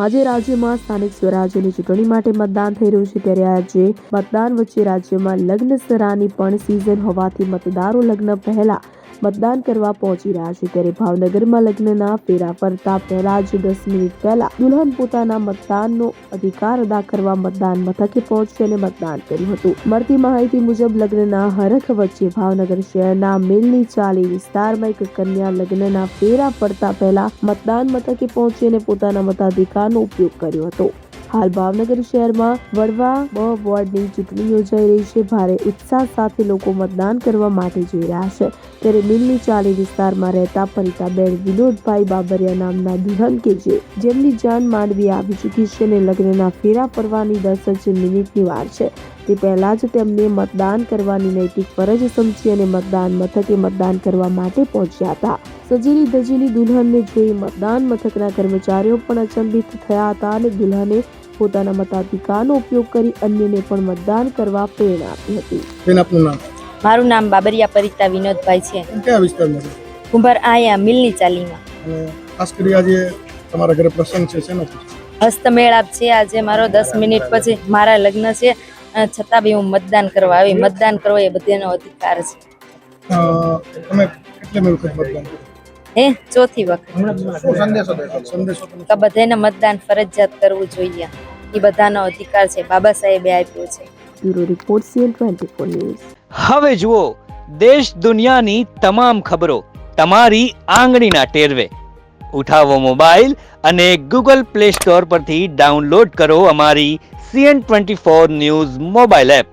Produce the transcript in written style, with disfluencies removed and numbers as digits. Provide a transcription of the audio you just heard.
આજે રાજ્યમાં સ્થાનિક સ્વરાજ્યની ચૂંટણી માટે મતદાન થઈ રહ્યું છે, ત્યારે આજે મતદાન વચ્ચે રાજ્યમાં લગ્ન સરાની પણ સિઝન હોવાથી મતદારો લગ્ન પહેલા મતદાન કરવા પહોંચી રહ્યા છે. ત્યારે ભાવનગરમાં લગ્નના ફેરા ફરતા પહેલા જ 10 મિનિટ પહેલા દુલ્હન પોતાના મતદાનનો અધિકાર અદા કરવા મતદાન મથકે પહોંચી અને મતદાન કર્યું હતું. મળતી માહિતી મુજબ લગ્નના હરખ વચ્ચે ભાવનગર શહેરના મેલની ચાલી વિસ્તારમાં એક કન્યા લગ્નના ફેરા ફરતા પહેલા મતદાન મથકે પહોંચી અને પોતાના મતાધિકારનો ઉપયોગ કર્યો હતો. હાલ ભાવનગર શહેરમાં વડવા બ વોર્ડની ચૂંટણી યોજાઈ રહી છે. ભારે ઉત્સાહ સાથે લોકો મતદાન કરવા માટે જઈ રહ્યા છે. ત્યારે મિલની ચાલી વિસ્તારમાં રહેતા પરિતાબેન વિનોદભાઈ બાબરિયા નામના દુલ્હન કે જેમની જાન માંડવી આવી ચૂકી છે અને લગ્નના ફેરા ફરવાની 10 જ મિનિટની વાર છે, તે પહેલા જ તેમને મતદાન કરવાની નૈતિક ફરજ સમજી અને મતદાન મથકે મતદાન કરવા માટે પહોંચ્યા હતા. સજેલી ધજેલી દુલ્હનને જોઈ મતદાન મથકના કર્મચારીઓ પણ અચંબિત થયા હતા અને દુલ્હને પોતાના મતાધિકારનો ઉપયોગ કરી અન્યને પણ મતદાન કરવા પ્રેરણા આપી હતી. મારું નામ બાબરિયા પરિતા વિનોદભાઈ છે. કયા વિસ્તારમાં? કુંભાર આયા મિલની ચાલીમાં. અને ખાસ કરી આજે તમારા ઘરે પ્રસંગ છે, શેનો? હસ્તમેળાપ છે. આજે મારો 10 મિનિટ પછી મારા લગ્ન છે, અને છતાં બી હું મતદાન કરવા આવી. મતદાન કરવો એ બધાનો અધિકાર છે. તમે કેટલી વખત મતદાન કર્યું? ચોથી વખત. સંદેશો તો બધાને મતદાન ફરજિયાત કરવું જોઈએ. એ બધાનો અધિકાર છે, બાબા સાહેબે આપ્યો છે. Bureau report CN24 news. હવે જુઓ દેશ દુનિયાની તમામ ખબરો તમારી આંગળીના ટેરવે. ઉઠાવો મોબાઈલ અને Google Play Store પરથી ડાઉનલોડ કરો અમારી CN24 ન્યૂઝ મોબાઈલ એપ.